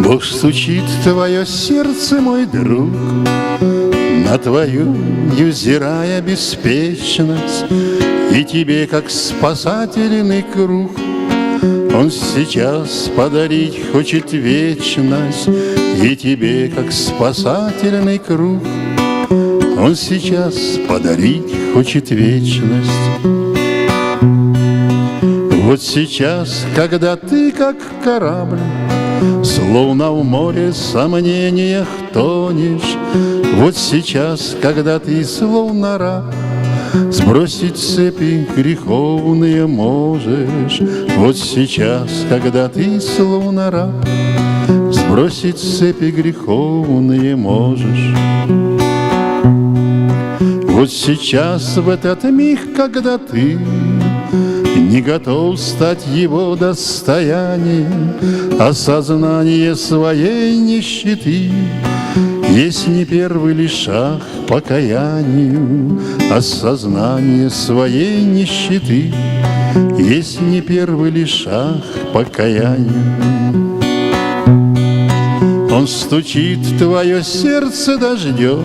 Бог стучит в твое сердце, мой друг, на твою невзирая беспечность, и тебе, как спасательный круг, Он сейчас подарить хочет вечность, и тебе, как спасательный круг, Он сейчас подарить хочет вечность. Вот сейчас, когда ты, как корабль, словно в море сомнениях тонешь, вот сейчас, когда ты, словно раб, сбросить цепи греховные можешь, вот сейчас, когда ты, словно раб, сбросить цепи греховные можешь. Вот сейчас, в этот миг, когда ты не готов стать его достоянием, осознание своей нищеты есть не первый ли шаг к покаянию. Осознание своей нищеты есть не первый ли шаг к покаянию. Он стучит в твое сердце дождем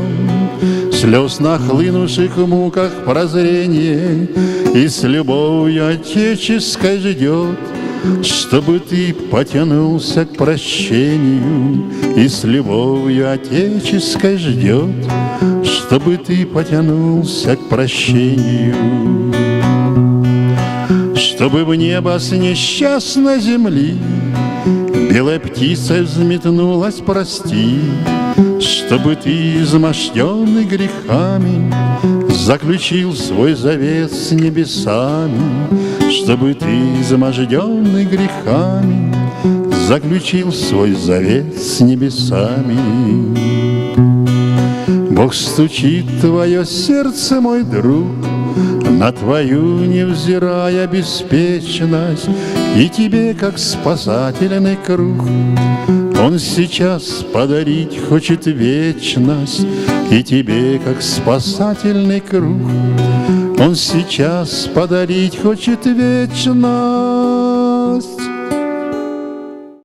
слез, нахлынувших в муках прозрение, и с любовью отеческой ждет, чтобы ты потянулся к прощению, и с любовью отеческой ждет, чтобы ты потянулся к прощению. Чтобы в небо с несчастной земли белой птицей взметнулась прости, чтобы ты, измощенный грехами, заключил свой завет с небесами, чтобы ты, изможденный грехами, заключил свой завет с небесами. Бог стучит в твое сердце, мой друг, на твою невзирая беспечность, и тебе, как спасательный круг, Он сейчас подарить хочет вечность, и тебе, как спасательный круг, Он сейчас подарить хочет вечность.